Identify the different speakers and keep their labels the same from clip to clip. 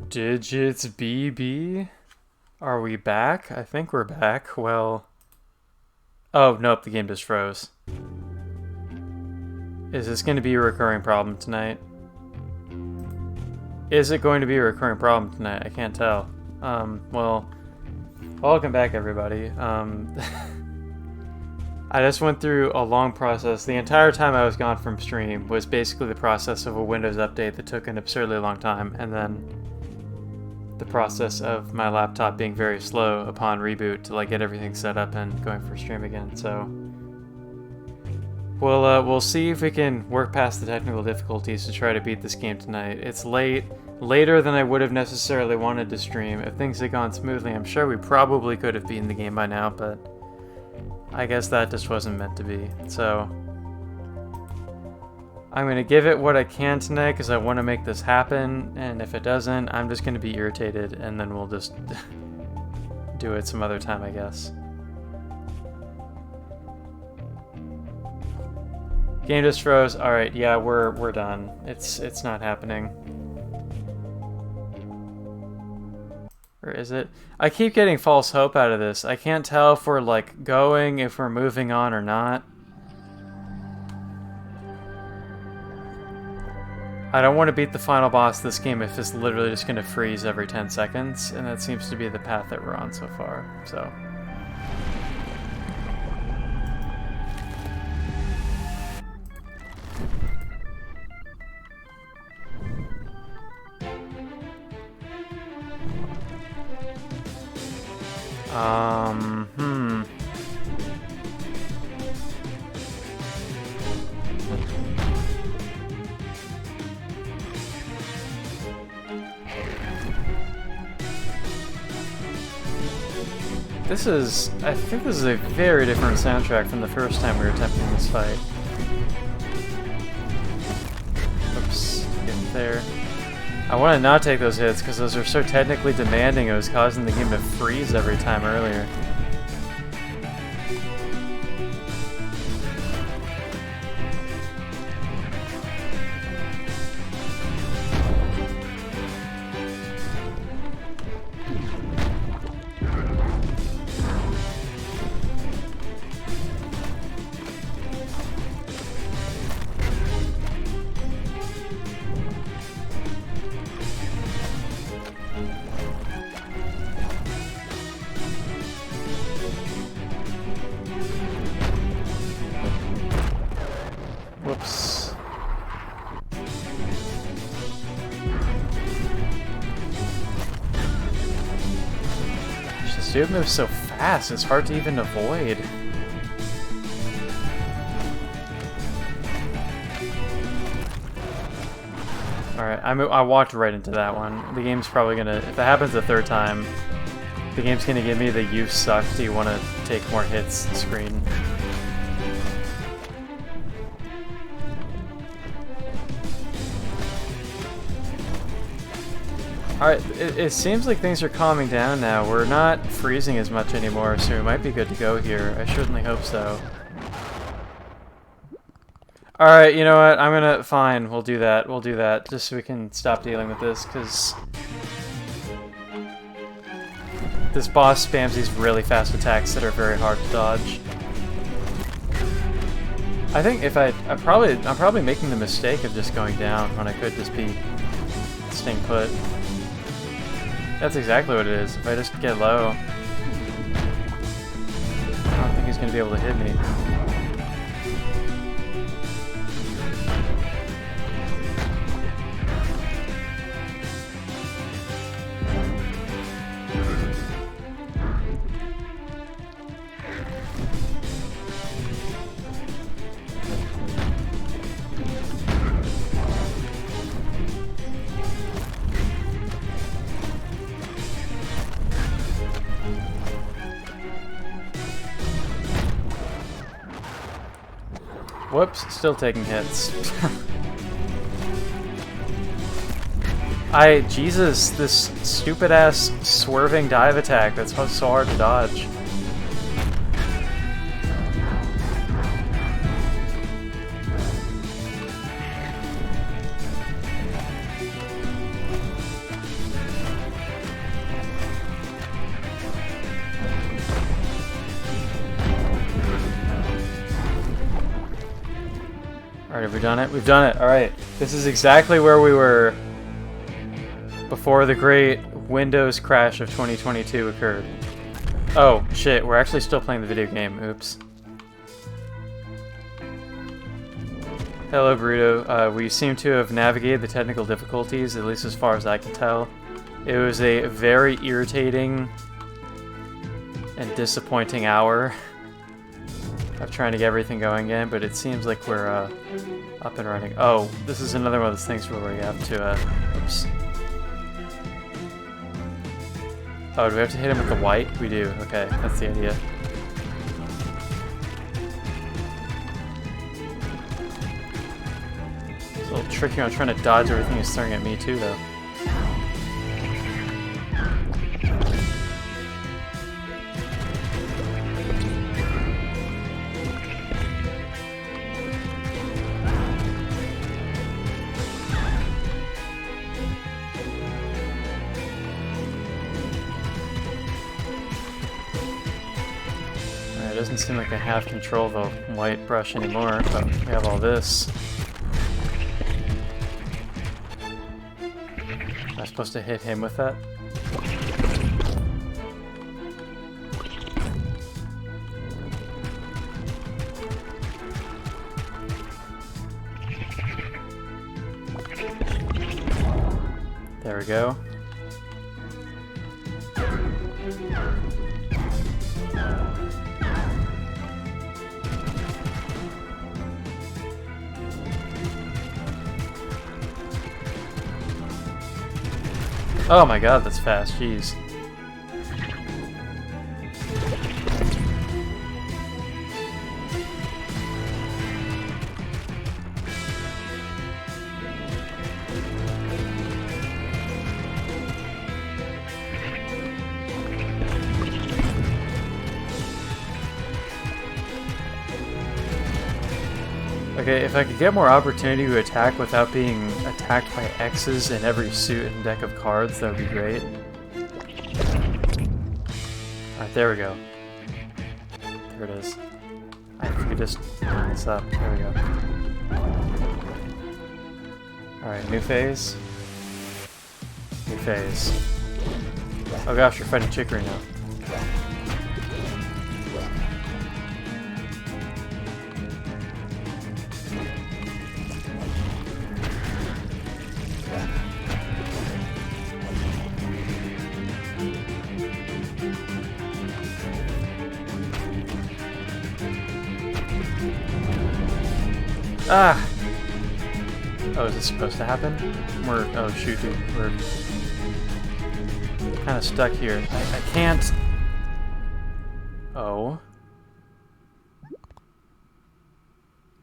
Speaker 1: Digits BB? Are we back? I think we're back. Well... Oh, nope, the game just froze. Is this going to be a recurring problem tonight? Is it going to be a recurring problem tonight? I can't tell. Well, welcome back, everybody. I just went through a long process. The entire time I was gone from stream was basically the process of a Windows update that took an absurdly long time, and then the process of my laptop being very slow upon reboot to like get everything set up and going for stream again. So we'll see if we can work past the technical difficulties to try to beat this game tonight. It's later than I would have necessarily wanted to stream. If things had gone smoothly, I'm sure we probably could have beaten the game by now, but I guess that just wasn't meant to be. So I'm going to give it what I can tonight because I want to make this happen, and if it doesn't, I'm just going to be irritated, and then we'll just do it some other time, I guess. Game just froze. Alright, yeah, we're done. It's not happening. Or is it? I keep getting false hope out of this. I can't tell if we're like going, if we're moving on or not. I don't want to beat the final boss of this game if it's literally just going to freeze every 10 seconds, and that seems to be the path that we're on so far, so. I think this is a very different soundtrack from the first time we were attempting this fight. Oops, get there. I want to not take those hits because those are so technically demanding it was causing the game to freeze every time earlier. Whoops. Gosh, this dude moves so fast, it's hard to even avoid. Alright, I walked right into that one. The game's probably gonna, if that happens a third time, the game's gonna give me the "you suck, do you want to take more hits" screen. Alright, it seems like things are calming down now. We're not freezing as much anymore, so we might be good to go here. I certainly hope so. Alright, you know what? Fine, we'll do that. We'll do that, just so we can stop dealing with this, because this boss spams these really fast attacks that are very hard to dodge. I think if I'm probably making the mistake of just going down when I could just be staying put. That's exactly what it is. If I just get low, I don't think he's going to be able to hit me. Whoops, still taking hits. Jesus, this stupid ass swerving dive attack that's so hard to dodge. have we done it? We've done it. Alright. This is exactly where we were before the great Windows crash of 2022 occurred. Oh, shit. We're actually still playing the video game. Oops. Hello, Burrito. We seem to have navigated the technical difficulties, at least as far as I can tell. It was a very irritating and disappointing hour of trying to get everything going again, but it seems like we're up and running. Oh, this is another one of those things where we have to, oops. Oh, do we have to hit him with the white? We do. Okay, that's the idea. It's a little tricky. I'm trying to dodge everything he's throwing at me too, though. It doesn't seem like I have control of the white brush anymore, but we have all this. Am I supposed to hit him with that? There we go. Oh my god, that's fast, jeez. Okay, if I could get more opportunity to attack without being attacked by X's in every suit and deck of cards, that would be great. Alright, there we go. There it is. I could just line this up. There we go. Alright, new phase. New phase. Oh gosh, you're fighting Chicory now. Ah! Oh, is this supposed to happen? Oh shoot, dude. We're kind of stuck here. I can't... Oh.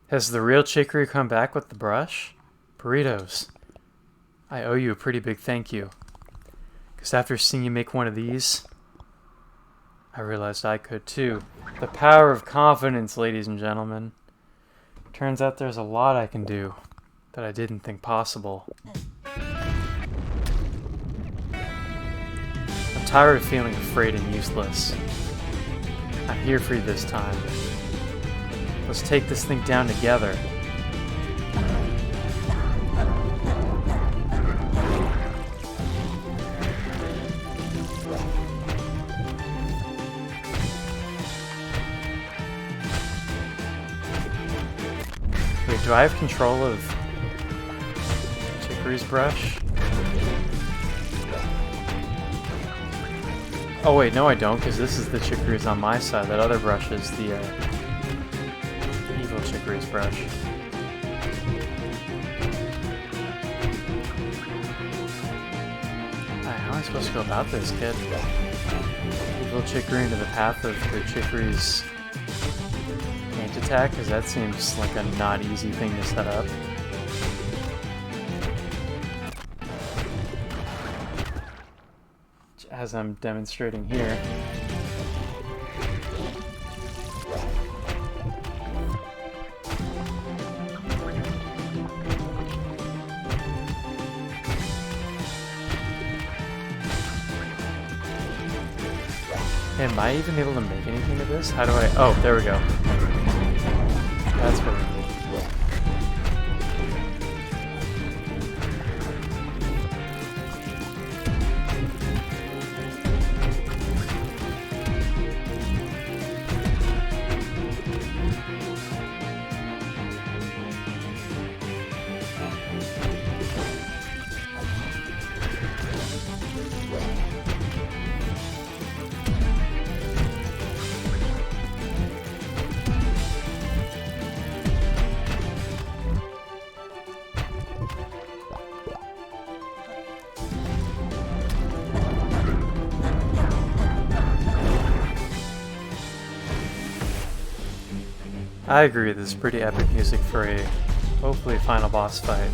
Speaker 1: Has the real Chicory come back with the brush? Burritos. I owe you a pretty big thank you. Because after seeing you make one of these, I realized I could too. The power of confidence, ladies and gentlemen. Turns out there's a lot I can do that I didn't think possible. I'm tired of feeling afraid and useless. I'm here for you this time. Let's take this thing down together. Wait, do I have control of Chicory's brush? Oh wait, no I don't, because this is the Chicory's on my side. That other brush is the evil Chicory's brush. How am I supposed to go about this, kid? Evil Chicory into the path of the Chicory's attack, because that seems like a not easy thing to set up. As I'm demonstrating here. Am I even able to make anything of this? How do I... Oh, there we go. That's what we need. I agree, this is pretty epic music for a hopefully final boss fight.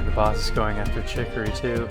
Speaker 1: The boss is going after Chicory too.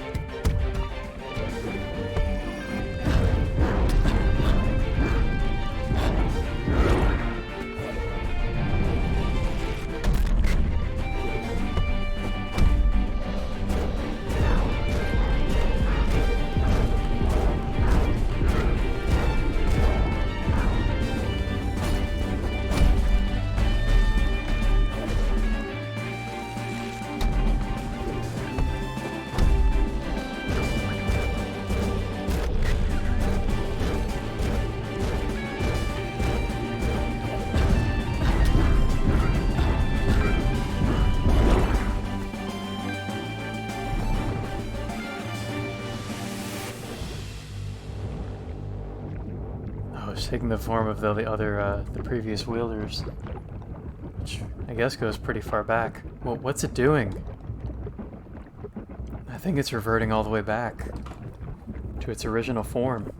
Speaker 1: Taking the form of the previous wielders, which I guess goes pretty far back. Well, what's it doing? I think it's reverting all the way back to its original form.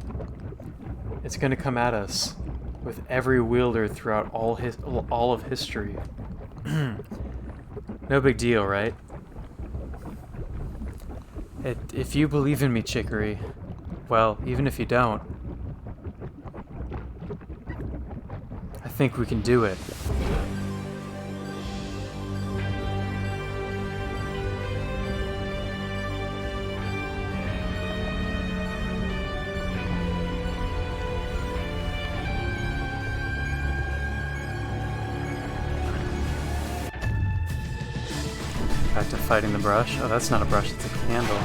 Speaker 1: It's gonna come at us with every wielder throughout all of history. No big deal, right? If you believe in me, Chicory, well, even if you don't, I think we can do it. Back to fighting the brush. Oh, that's not a brush, it's a candle.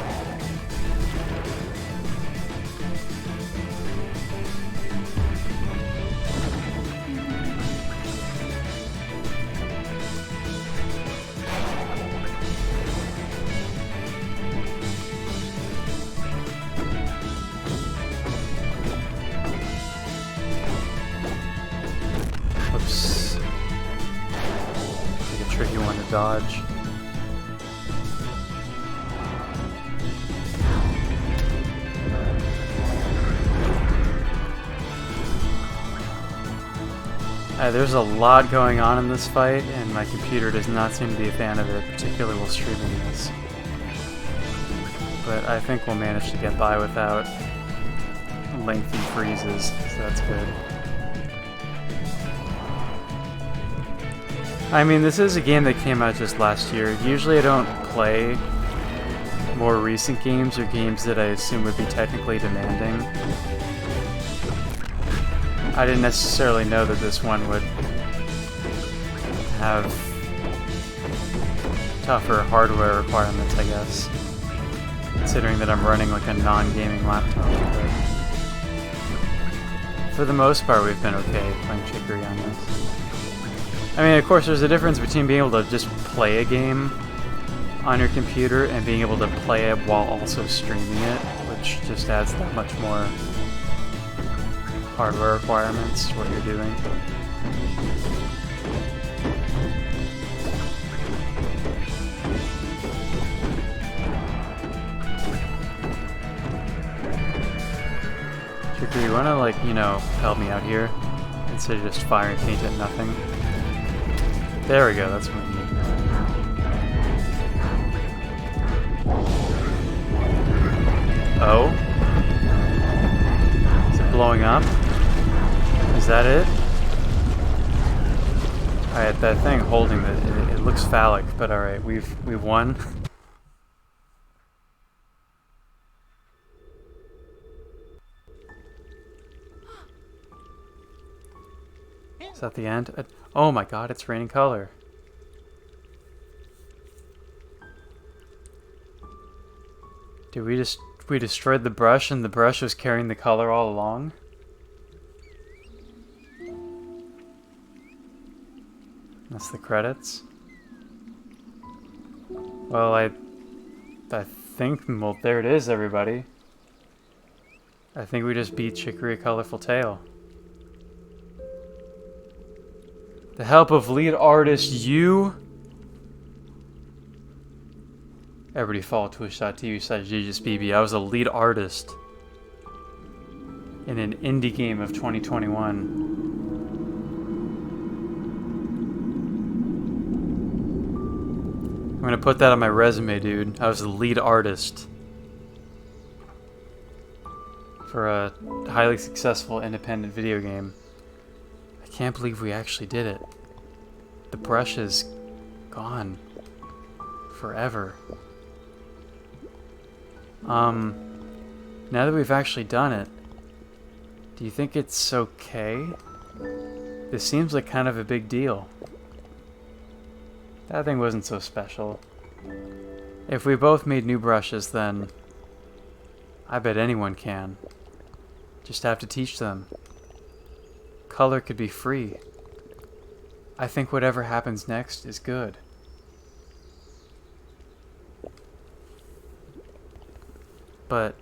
Speaker 1: Whoops. Like a tricky one to dodge. There's a lot going on in this fight, and my computer does not seem to be a fan of it, particularly while streaming this. But I think we'll manage to get by without lengthy freezes, so that's good. I mean, this is a game that came out just last year. Usually I don't play more recent games or games that I assume would be technically demanding. I didn't necessarily know that this one would have tougher hardware requirements, I guess. Considering that I'm running like a non-gaming laptop. But for the most part, we've been okay playing Chicory on this. I mean, of course, there's a difference between being able to just play a game on your computer and being able to play it while also streaming it, which just adds that much more hardware requirements to what you're doing. Chicory, you wanna, like, you know, help me out here? Instead of just firing paint at nothing. There we go, that's what we need. Oh? Is it blowing up? Is that it? Alright, that thing holding it looks phallic, but alright, we've won. Is that the end? Oh my god, it's raining color. Dude, we destroyed the brush and the brush was carrying the color all along? That's the credits. Well, I think, well, there it is, everybody. I think we just beat Chicory a Colorful Tale. The help of lead artist you. Everybody follow twitch.tv/JJSBB. I was a lead artist in an indie game of 2021. I'm gonna put that on my resume, dude. I was the lead artist for a highly successful independent video game. I can't believe we actually did it. The brush is gone forever. Now that we've actually done it, do you think it's okay? This seems like kind of a big deal. That thing wasn't so special. If we both made new brushes, then I bet anyone can. Just have to teach them. Color could be free. I think whatever happens next is good. But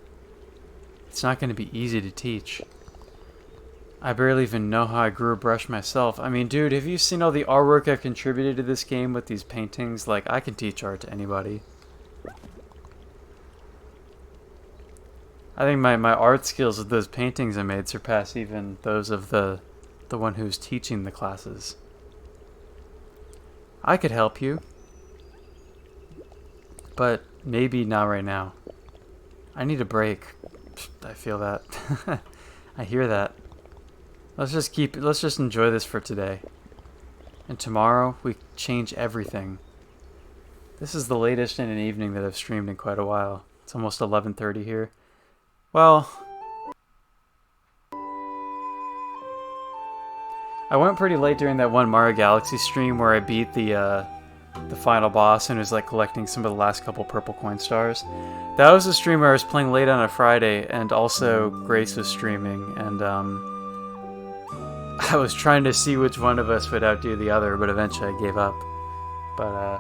Speaker 1: it's not going to be easy to teach. I barely even know how I grew a brush myself. I mean, dude, have you seen all the artwork I've contributed to this game with these paintings? Like, I can teach art to anybody. I think my art skills with those paintings I made surpass even those of the one who's teaching the classes. I could help you. But maybe not right now. I need a break. I feel that. I hear that. Let's just enjoy this for today. And tomorrow, we change everything. This is the latest in an evening that I've streamed in quite a while. It's almost 11:30 here. Well, I went pretty late during that one Mario Galaxy stream where I beat the final boss and was like collecting some of the last couple purple coin stars. That was a stream where I was playing late on a Friday, and also Grace was streaming, and I was trying to see which one of us would outdo the other, but eventually I gave up. But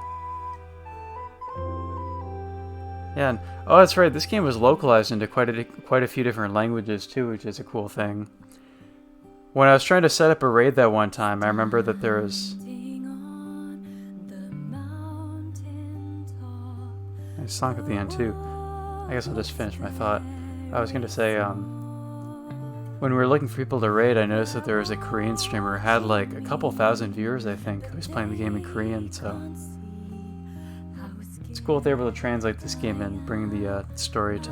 Speaker 1: yeah, and, oh, that's right. This game was localized into quite a few different languages too, which is a cool thing. When I was trying to set up a raid that one time, I remember that there was a song at the end too. I guess I'll just finish my thought. I was gonna say, when we were looking for people to raid, I noticed that there was a Korean streamer who had like a couple thousand viewers, I think, who was playing the game in Korean, so it's cool if they're able to translate this game and bring the story to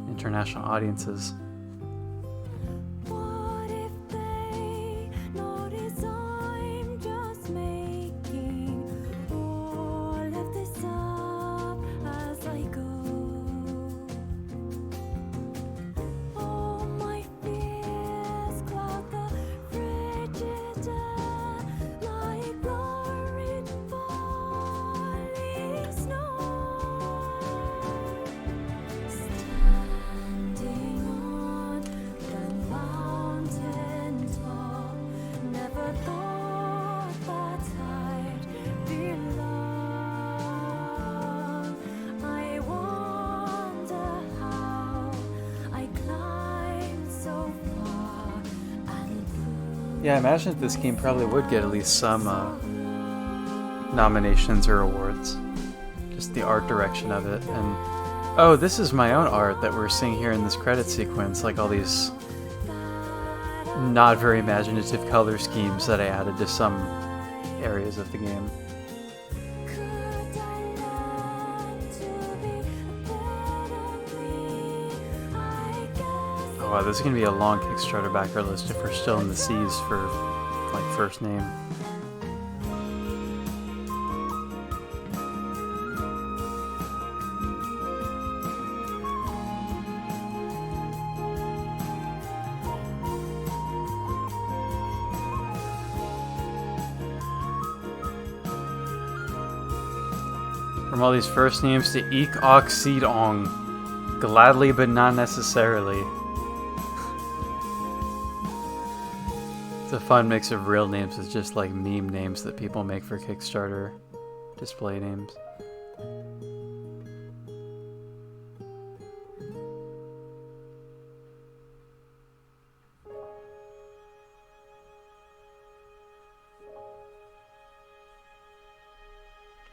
Speaker 1: international audiences. Yeah, I imagine that this game probably would get at least some nominations or awards. Just the art direction of it. And oh, this is my own art that we're seeing here in this credit sequence, like all these not very imaginative color schemes that I added to some areas of the game. Wow, this is going to be a long Kickstarter backer list if we're still in the seas for, like, first name. From all these first names to Ik Ok Seed Ong. Gladly but not necessarily. It's a fun mix of real names with just like meme names that people make for Kickstarter display names.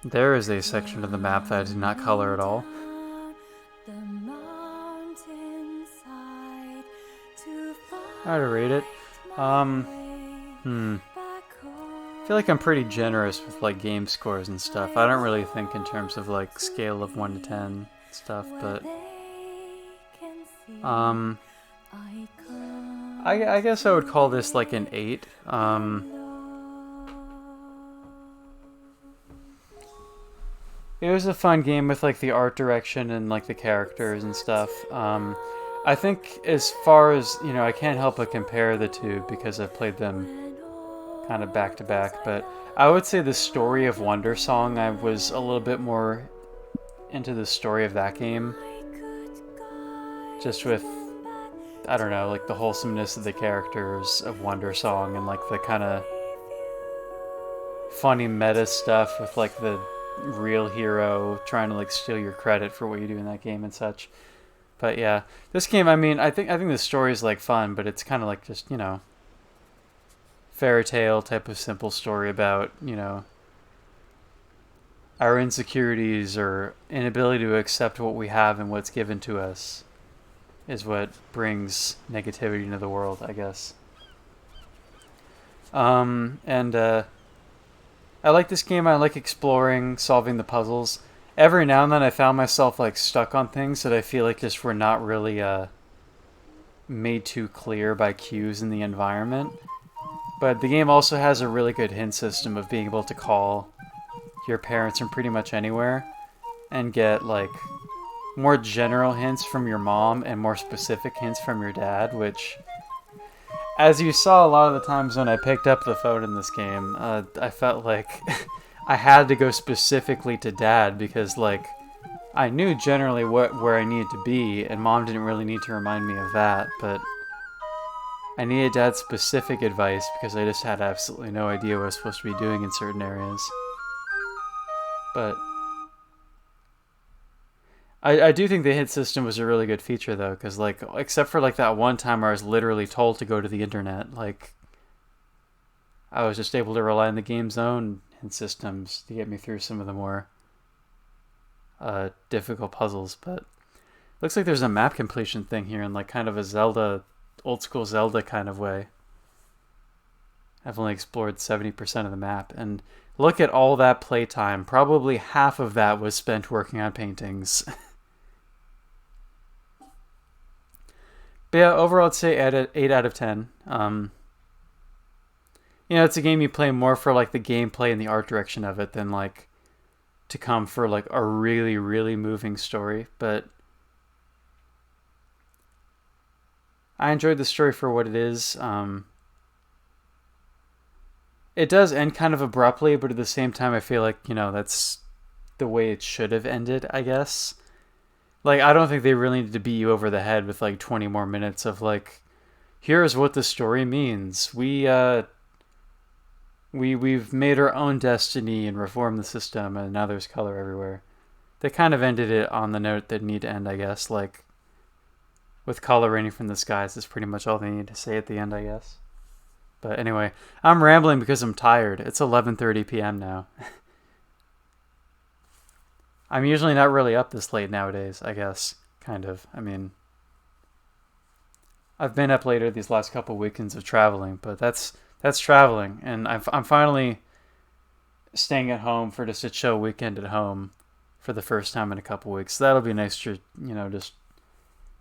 Speaker 1: There is a section of the map that I did not color at all. How to rate it? I feel like I'm pretty generous with like game scores and stuff. I don't really think in terms of like scale of 1 to 10 stuff, but I guess I would call this like an 8. It was a fun game with like the art direction and like the characters and stuff. I think as far as, you know, I can't help but compare the two because I've played them kind of back to back, but I would say the story of Wonder Song, I was a little bit more into the story of that game. Just with, I don't know, like the wholesomeness of the characters of Wonder Song and like the kind of funny meta stuff with like the real hero trying to like steal your credit for what you do in that game and such. But yeah, this game, I mean, I think the story is like fun, but it's kind of like just, you know, fairy tale type of simple story about, you know, our insecurities or inability to accept what we have and what's given to us is what brings negativity into the world, I guess. I like this game. I like exploring, solving the puzzles. Every now and then I found myself like stuck on things that I feel like just were not really made too clear by cues in the environment. But the game also has a really good hint system of being able to call your parents from pretty much anywhere and get like more general hints from your mom and more specific hints from your dad, which, as you saw a lot of the times when I picked up the phone in this game, I felt like I had to go specifically to Dad because, like, I knew generally where I needed to be, and Mom didn't really need to remind me of that, but I needed Dad's specific advice because I just had absolutely no idea what I was supposed to be doing in certain areas. But I do think the hint system was a really good feature, though, because, like, except for, like, that one time where I was literally told to go to the internet, like, I was just able to rely on the game's own hint systems to get me through some of the more difficult puzzles. But looks like there's a map completion thing here in, like, kind of a Zelda, old-school Zelda kind of way. I've only explored 70% of the map, and look at all that playtime. Probably half of that was spent working on paintings. But yeah, overall I'd say 8 out of 10. You know, it's a game you play more for like the gameplay and the art direction of it than like to come for like a really, really moving story. But I enjoyed the story for what it is. It does end kind of abruptly, but at the same time I feel like, you know, that's the way it should have ended, I guess. Like, I don't think they really need to beat you over the head with like 20 more minutes of like, here's what the story means. We've made our own destiny and reformed the system, and now there's color everywhere. They kind of ended it on the note that need to end, I guess. Like, with color raining from the skies is pretty much all they need to say at the end, I guess. But anyway, I'm rambling because I'm tired. It's 11:30 p.m. now. I'm usually not really up this late nowadays, I guess. Kind of. I mean, I've been up later these last couple weekends of traveling, but that's traveling. And I'm finally staying at home for just a chill weekend at home for the first time in a couple weeks. So that'll be nice to, you know, just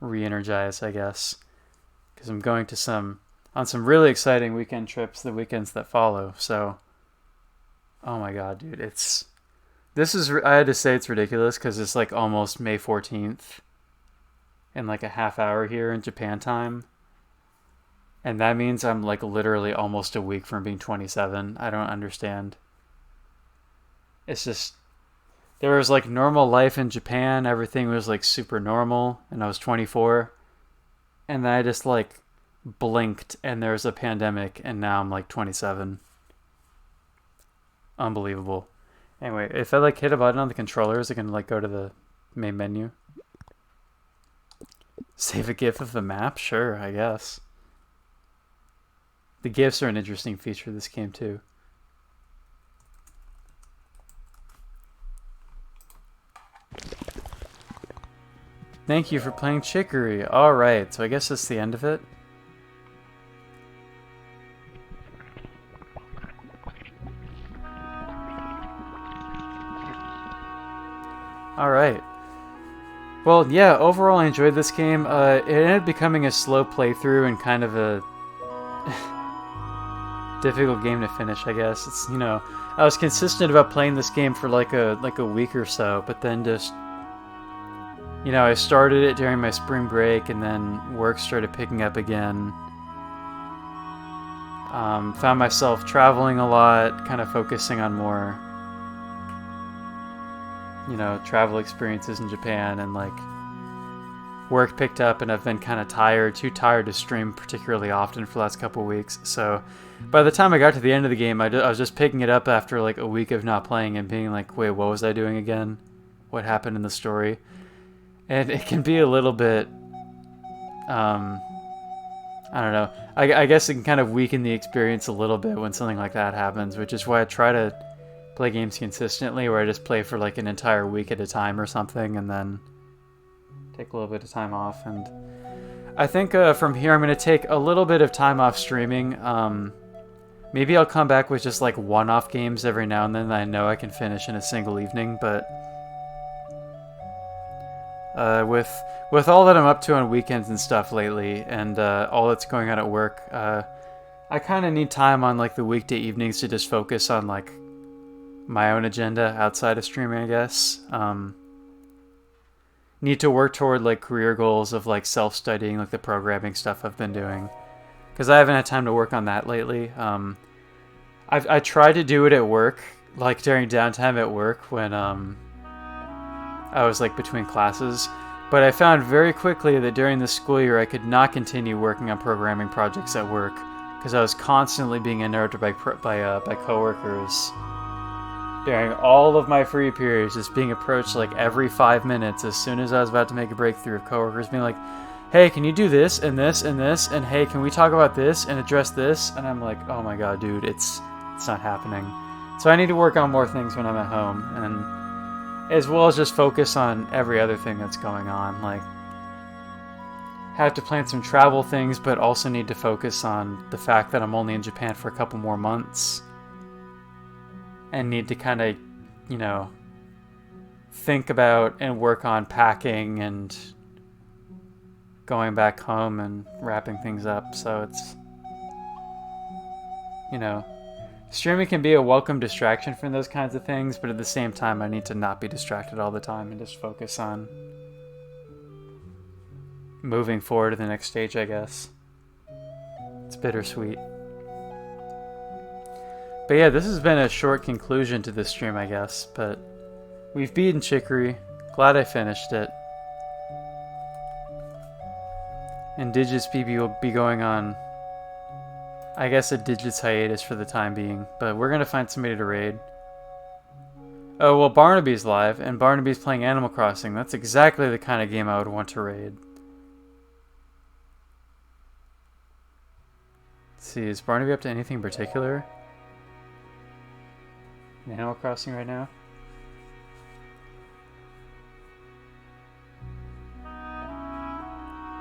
Speaker 1: re-energize, I guess. Because I'm going to on some really exciting weekend trips the weekends that follow. So, oh my god, dude, I had to say it's ridiculous because it's like almost May 14th in like a half hour here in Japan time. And that means I'm like literally almost a week from being 27. I don't understand. It's just, there was like normal life in Japan. Everything was like super normal, and I was 24. And then I just like blinked, and there's a pandemic, and now I'm like 27. Unbelievable. Anyway, if I like hit a button on the controller, is it gonna like go to the main menu? Save a GIF of the map? Sure, I guess. The GIFs are an interesting feature of this game too. Thank you for playing Chicory. Alright, so I guess that's the end of it. Alright. Well, yeah, overall I enjoyed this game. It ended up becoming a slow playthrough and kind of a difficult game to finish, I guess. It's, you know, I was consistent about playing this game for like a week or so, but then just, you know, I started it during my spring break, and then work started picking up again. Found myself traveling a lot, kind of focusing on more, you know, travel experiences in Japan, and like work picked up, and I've been kind of too tired to stream particularly often for the last couple of weeks. So by the time I got to the end of the game, I was just picking it up after like a week of not playing and being like, wait, what was I doing again? What happened in the story? And it can be a little bit, I don't know. I guess it can kind of weaken the experience a little bit when something like that happens, which is why I try to play games consistently, where I just play for like an entire week at a time or something, and then take a little bit of time off. And I think from here I'm going to take a little bit of time off streaming. Maybe I'll come back with just like one-off games every now and then that I know I can finish in a single evening, but with all that I'm up to on weekends and stuff lately, and all that's going on at work, I kind of need time on like the weekday evenings to just focus on like my own agenda outside of streaming, I guess. Need to work toward like career goals of like self-studying, like the programming stuff I've been doing, because I haven't had time to work on that lately. I tried to do it at work, like during downtime at work when I was like between classes, but I found very quickly that during the school year I could not continue working on programming projects at work because I was constantly being interrupted by coworkers during all of my free periods, just being approached like every 5 minutes as soon as I was about to make a breakthrough, of coworkers being like, hey, can you do this and this and this, and hey, can we talk about this and address this? And I'm like, oh my god, dude, it's not happening. So I need to work on more things when I'm at home, and as well as just focus on every other thing that's going on. Like, have to plan some travel things, but also need to focus on the fact that I'm only in Japan for a couple more months, and need to kind of, you know, think about and work on packing and going back home and wrapping things up. So it's, you know, streaming can be a welcome distraction from those kinds of things, but at the same time I need to not be distracted all the time and just focus on moving forward to the next stage, I guess. It's bittersweet. But yeah, this has been a short conclusion to this stream, I guess, but we've beaten Chicory. Glad I finished it. And Digits BB will be going on, I guess, a Digits hiatus for the time being, but we're gonna find somebody to raid. Oh, well, Barnaby's live, and Barnaby's playing Animal Crossing. That's exactly the kind of game I would want to raid. Let's see, is Barnaby up to anything in particular in Animal Crossing right now?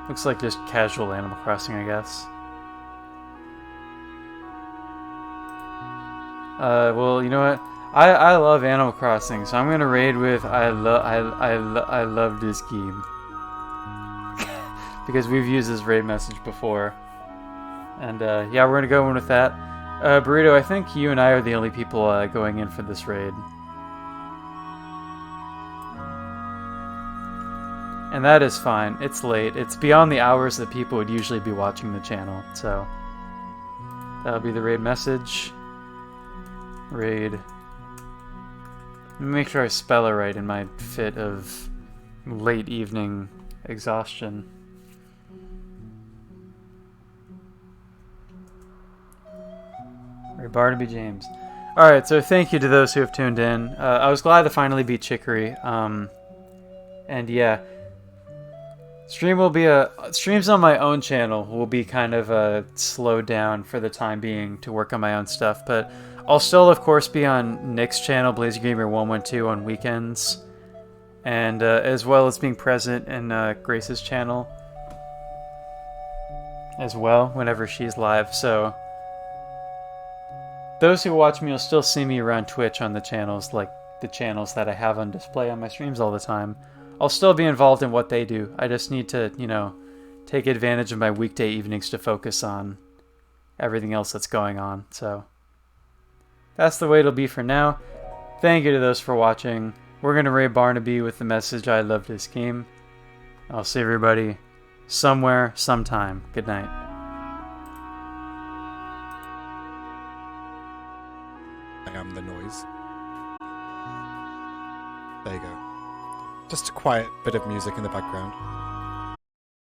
Speaker 1: Looks like just casual Animal Crossing, I guess. Well, you know what? I love Animal Crossing, so I'm gonna raid with I love this game because we've used this raid message before, and yeah, we're gonna go in with that. Burrito, I think you and I are the only people going in for this raid. And that is fine. It's late. It's beyond the hours that people would usually be watching the channel. So that'll be the raid message. Raid Let me make sure I spell it right in my fit of late evening exhaustion. Ray Barnaby James. Alright, so thank you to those who have tuned in. I was glad to finally beat Chicory. And yeah, streams on my own channel will be kind of slowed down for the time being to work on my own stuff, but I'll still, of course, be on Nick's channel, BlazeGamer112, on weekends, and as well as being present in Grace's channel as well whenever she's live. So those who watch me will still see me around Twitch on the channels, like the channels that I have on display on my streams all the time. I'll still be involved in what they do. I just need to, you know, take advantage of my weekday evenings to focus on everything else that's going on. So that's the way it'll be for now. Thank you to those for watching. We're going to raid Barnaby with the message, I love this game. I'll see everybody somewhere, sometime. Good night.
Speaker 2: I am the noise. There you go. Just a quiet bit of music in the background.